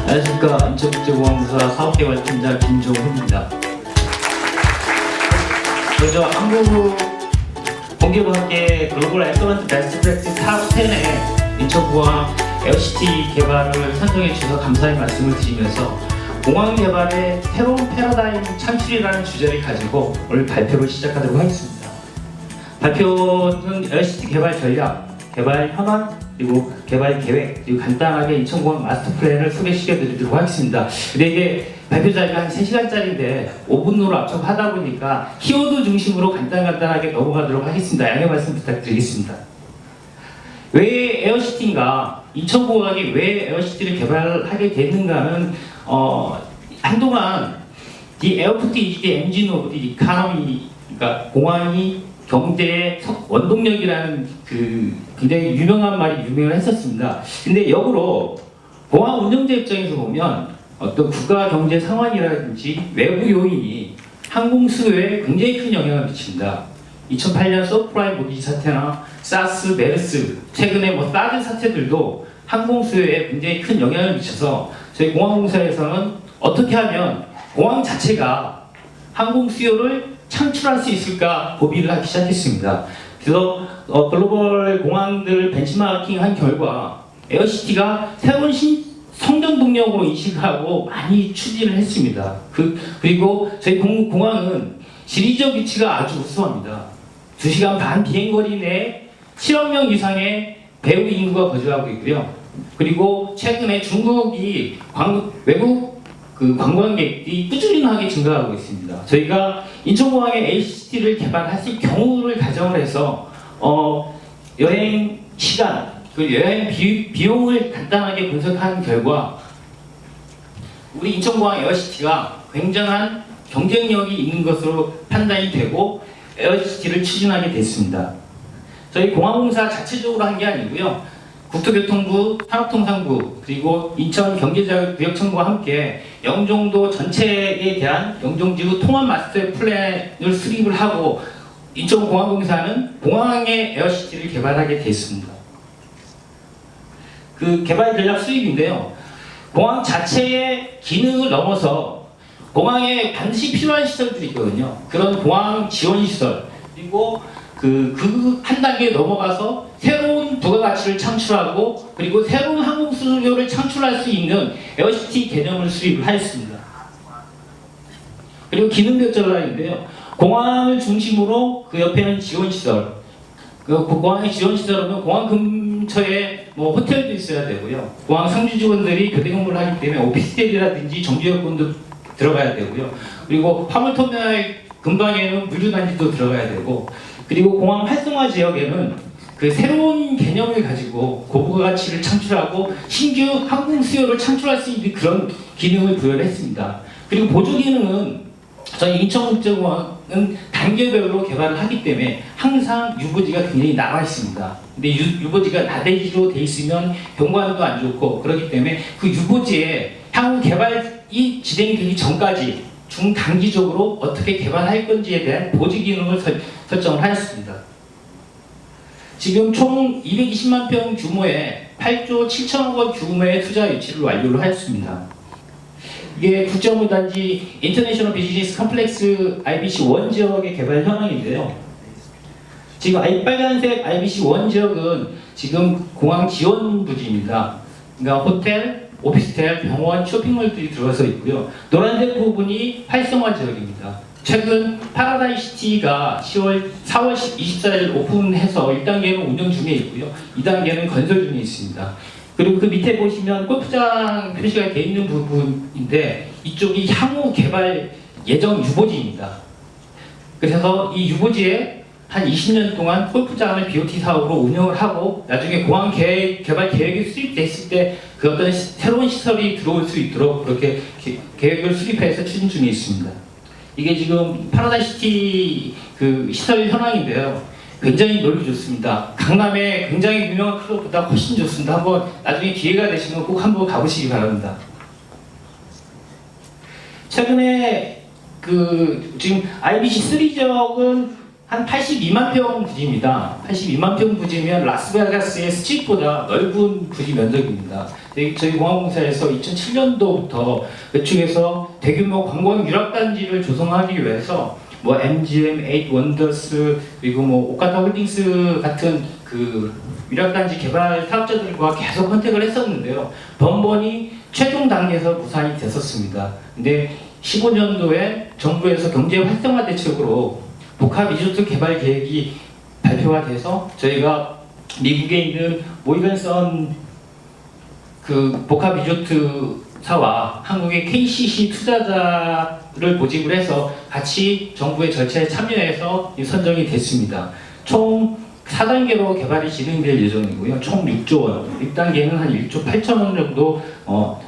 안녕하십니까. 인천국제공항공사 사업개발팀장 김종훈입니다. 먼저 한국 공기업학계 글로벌 엑설런트 베스트 프랙티스 탑 10에 인천공항 에어시티 개발을 선정해 주셔서 감사의 말씀을 드리면서 공항 개발의 새로운 패러다임 창출이라는 주제를 가지고 오늘 발표를 시작하도록 하겠습니다. 발표는 에어시티 개발 전략, 개발 현황, 그리고 개발 계획, 그리고 간단하게 인천공항 마스터 플랜을 소개시켜 드리도록 하겠습니다. 근데 이게 발표 자리가 한 3시간짜리인데 5분으로 압축하다 보니까 키워드 중심으로 간단하게 넘어가도록 하겠습니다. 양해 말씀 부탁드리겠습니다. 왜 에어시티인가? 인천공항이 왜 에어시티를 개발하게 됐는가는 한동안 The airport is the engine of the economy, 그러니까 공항이 경제의 원동력이라는 그 굉장히 유명한 말이 유명을 했었습니다. 근데 역으로 공항 운영자 입장에서 보면 어떤 국가 경제 상황이라든지 외부 요인이 항공 수요에 굉장히 큰 영향을 미칩니다. 2008년 서프라임 모기지 사태나 사스, 메르스, 최근에 사드 사태들도 항공 수요에 굉장히 큰 영향을 미쳐서 저희 공항공사에서는 어떻게 하면 공항 자체가 항공 수요를 창출할 수 있을까 고민을 하기 시작했습니다. 그래서 글로벌 공항들 벤치마킹한 결과 에어시티가 새로운 성장 동력으로 인식하고 많이 추진을 했습니다. 그리고 저희 공항은 지리적 위치가 아주 우수합니다. 2시간 반 비행거리 내에 7억 명 이상의 배우 인구가 거주하고 있고요. 그리고 최근에 중국이 외국 관광객이 꾸준하게 증가하고 있습니다. 저희가 인천공항에 에어시티를 개발하실 경우를 가정을 해서 여행 시간, 여행 비용을 간단하게 분석한 결과 우리 인천공항 에어시티가 굉장한 경쟁력이 있는 것으로 판단이 되고 에어시티를 추진하게 됐습니다. 저희 공항공사 자체적으로 한 게 아니고요. 국토교통부, 산업통상부, 그리고 인천경제자유구역청과 함께 영종도 전체에 대한 영종지구 통합 마스터 플랜을 수립을 하고 인천공항공사는 공항의 에어시티를 개발하게 됐습니다. 그 개발 전략 수립인데요. 공항 자체의 기능을 넘어서 공항에 반드시 필요한 시설들이 있거든요. 그런 공항 지원 시설, 그리고 한 단계 넘어가서 새로운 부가가치를 창출하고 그리고 새로운 항공 수요를 창출할 수 있는 에어시티 개념을 수립을 하였습니다. 그리고 기능별 전략인데요. 공항을 중심으로 그 옆에는 지원시설, 공항의 지원시설은 공항 근처에 호텔도 있어야 되고요. 공항 상주 직원들이 교대 근무를 하기 때문에 오피스텔이라든지 정규여건도 들어가야 되고요. 그리고 화물터미널 근방에는 물류단지도 들어가야 되고, 그리고 공항 활성화 지역에는 그 새로운 개념을 가지고 고부가 가치를 창출하고 신규 항공 수요를 창출할 수 있는 그런 기능을 부여를 했습니다. 그리고 보조 기능은 저희 인천국제공항은 단계별로 개발을 하기 때문에 항상 유보지가 굉장히 나와 있습니다. 근데 유보지가 나대지로 돼 있으면 경관도 안 좋고 그렇기 때문에 그 유보지에 향후 개발이 진행되기 전까지 중단기적으로 어떻게 개발할 건지에 대한 보지 기능을 설정을 하였습니다. 지금 총 220만 평 규모의 8조 7천억 원 규모의 투자 유치를 완료를 하였습니다. 이게 국제업무단지 인터내셔널 비즈니스 컴플렉스 IBC 1 지역의 개발 현황인데요. 지금 빨간색 IBC 1 지역은 지금 공항 지원 부지입니다. 그러니까 호텔, 오피스텔, 병원, 쇼핑몰들이 들어서 있고요. 노란색 부분이 활성화 지역입니다. 최근 파라다이시티가 4월 24일 오픈해서 1단계는 운영 중에 있고요. 2단계는 건설 중에 있습니다. 그리고 그 밑에 보시면 골프장 표시가 되어 있는 부분인데 이쪽이 향후 개발 예정 유보지입니다. 그래서 이 유보지에 한 20년 동안 골프장을 BOT 사업으로 운영을 하고 나중에 공항 개발 계획이 수립됐을 때 그 어떤 새로운 시설이 들어올 수 있도록 그렇게 계획을 수립해서 추진 중에 있습니다. 이게 지금 파라다이시티 그 시설 현황인데요. 굉장히 넓이 좋습니다. 강남에 굉장히 유명한 클럽보다 훨씬 좋습니다. 한번 나중에 기회가 되시면 꼭 한번 가보시기 바랍니다. 최근에 지금 IBC 3 지역은 한 82만 평 부지입니다. 82만 평 부지면 라스베가스의 스트릿보다 넓은 부지 면적입니다. 저희 공항공사에서 2007년도부터 그쪽에서 대규모 관광 유락단지를 조성하기 위해서 뭐 MGM, 8 원더스 그리고 뭐 오카타 홀딩스 같은 그 유락단지 개발 사업자들과 계속 컨택을 했었는데요. 번번이 최종 단계에서 무산이 됐었습니다. 근데 15년도에 정부에서 경제 활성화 대책으로 복합 리조트 개발 계획이 발표가 돼서 저희가 미국에 있는 모이건선 그 복합 리조트사와 한국의 KCC 투자자를 모집을 해서 같이 정부의 절차에 참여해서 선정이 됐습니다. 총 4단계로 개발이 진행될 예정이고요. 총 6조 원, 1단계는 한 1조 8천 원 정도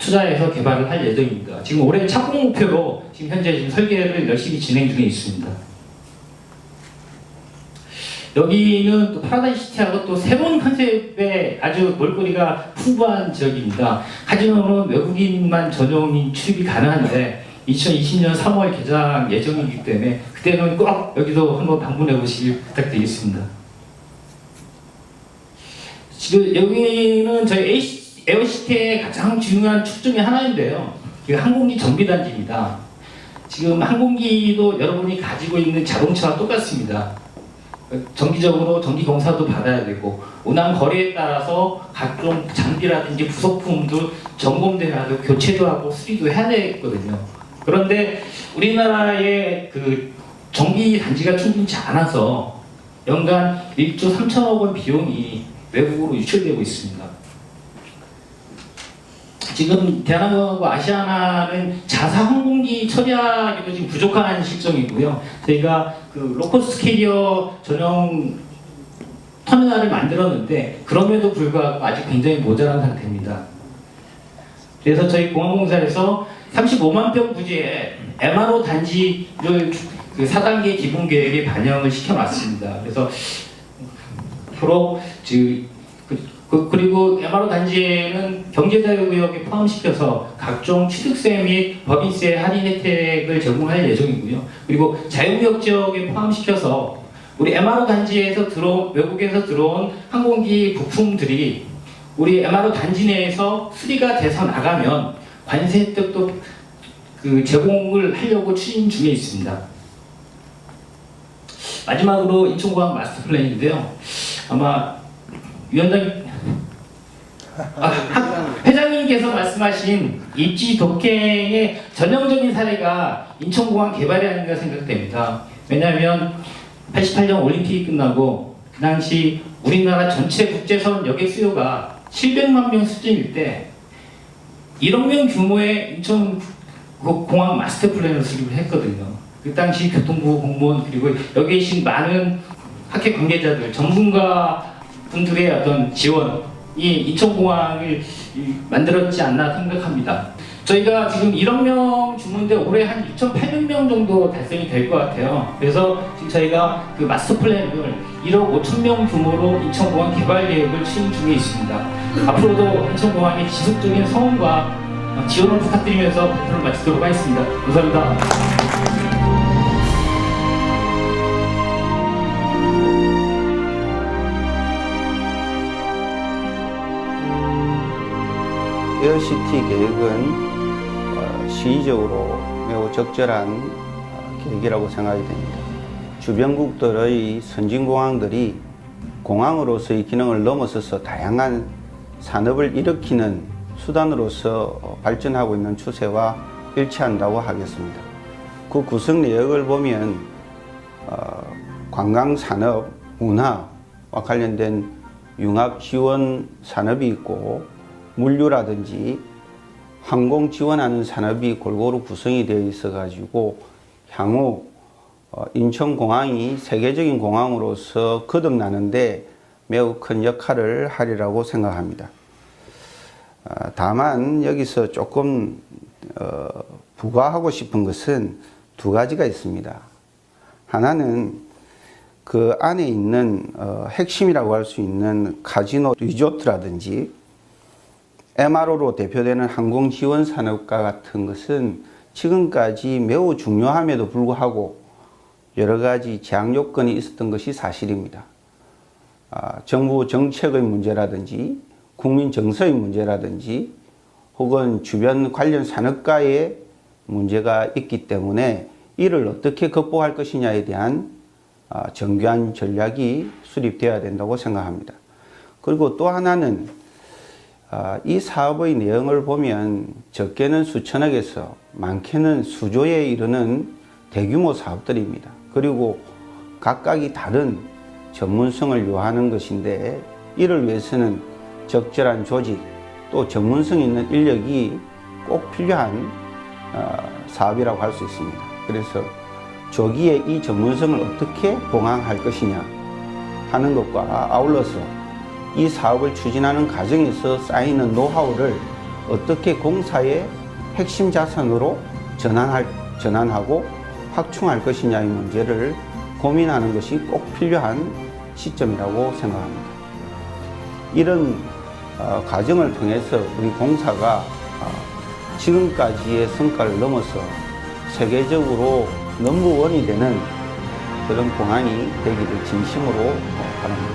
투자해서 개발을 할 예정입니다. 지금 올해 착공 목표로 지금 현재 지금 설계를 열심히 진행 중에 있습니다. 여기는 또 파라다이시티하고 또 새로운 컨셉의 아주 볼거리가 풍부한 지역입니다. 카지노는 외국인만 전용인 출입이 가능한데 2020년 3월 개장 예정이기 때문에 그때는 꼭 여기도 한번 방문해 보시길 부탁드리겠습니다. 지금 여기는 저희 에어시티의 가장 중요한 축 중에 하나인데요. 항공기 정비단지입니다. 지금 항공기도 여러분이 가지고 있는 자동차와 똑같습니다. 정기적으로 정기 검사도 받아야 되고 운항 거리에 따라서 각종 장비라든지 부속품도 점검돼야 하고 교체도 하고 수리도 해야 되거든요. 그런데 우리나라의 그 정비 단지가 충분치 않아서 연간 1조 3천억 원 비용이 외국으로 유출되고 있습니다. 지금 대한항공하고 아시아나는 자사 항공기 처리하기도 지금 부족한 실정이고요. 저희가 그 로코스트 캐리어 전용 터미널을 만들었는데 그럼에도 불구하고 아직 굉장히 모자란 상태입니다. 그래서 저희 공항공사에서 35만 평 부지에 MRO 단지를 그 4단계 기본 계획에 반영을 시켜놨습니다. 그래서 앞으로 그리고 MRO 단지에는 경제자유구역에 포함시켜서 각종 취득세 및 법인세 할인 혜택을 제공할 예정이고요. 그리고 자유구역 지역에 포함시켜서 우리 MRO 단지에서 외국에서 들어온 항공기 부품들이 우리 MRO 단지 내에서 수리가 돼서 나가면 관세 혜택도 그 제공을 하려고 추진 중에 있습니다. 마지막으로 인천공항 마스터 플랜인데요. 아마 회장님께서 말씀하신 입지 독행의 전형적인 사례가 인천공항 개발이 아닌가 생각됩니다. 왜냐하면 88년 올림픽이 끝나고 그 당시 우리나라 전체 국제선 여객 수요가 700만 명 수준일 때 1억 명 규모의 인천공항 마스터 플랜을 수립을 했거든요. 그 당시 교통부 공무원 그리고 여기 계신 많은 학회 관계자들, 전문가 분들의 어떤 지원이 인천공항을 만들었지 않나 생각합니다. 저희가 지금 1억 명 주문인데 올해 한 2,800명 정도 달성이 될 것 같아요. 그래서 지금 저희가 그 마스터 플랜을 1억 5천 명 규모로 인천공항 개발 계획을 추진 중에 있습니다. 앞으로도 인천공항의 지속적인 성원과 지원을 부탁드리면서 발표를 마치도록 하겠습니다. 감사합니다. 에어시티 계획은 시의적으로 매우 적절한 계획이라고 생각이 됩니다. 주변국들의 선진공항들이 공항으로서의 기능을 넘어서서 다양한 산업을 일으키는 수단으로서 발전하고 있는 추세와 일치한다고 하겠습니다. 그 구성 내역을 보면 관광산업, 문화와 관련된 융합 지원 산업이 있고 물류라든지 항공 지원하는 산업이 골고루 구성이 되어 있어 가지고 향후 인천공항이 세계적인 공항으로서 거듭나는데 매우 큰 역할을 하리라고 생각합니다. 다만 여기서 조금 부과하고 싶은 것은 두 가지가 있습니다. 하나는 그 안에 있는 핵심이라고 할 수 있는 카지노 리조트라든지 MRO로 대표되는 항공 지원 산업과 같은 것은 지금까지 매우 중요함에도 불구하고 여러 가지 제약 요건이 있었던 것이 사실입니다. 정부 정책의 문제라든지 국민 정서의 문제라든지 혹은 주변 관련 산업가의 문제가 있기 때문에 이를 어떻게 극복할 것이냐에 대한 정교한 전략이 수립되어야 된다고 생각합니다. 그리고 또 하나는 이 사업의 내용을 보면 적게는 수천억에서 많게는 수조에 이르는 대규모 사업들입니다. 그리고 각각이 다른 전문성을 요하는 것인데 이를 위해서는 적절한 조직 또 전문성 있는 인력이 꼭 필요한 사업이라고 할 수 있습니다. 그래서 조기에 이 전문성을 어떻게 봉황할 것이냐 하는 것과 아울러서 이 사업을 추진하는 과정에서 쌓이는 노하우를 어떻게 공사의 핵심 자산으로 전환하고 확충할 것이냐의 문제를 고민하는 것이 꼭 필요한 시점이라고 생각합니다. 이런 과정을 통해서 우리 공사가 지금까지의 성과를 넘어서 세계적으로 넘버원이 되는 그런 공항이 되기를 진심으로 바랍니다.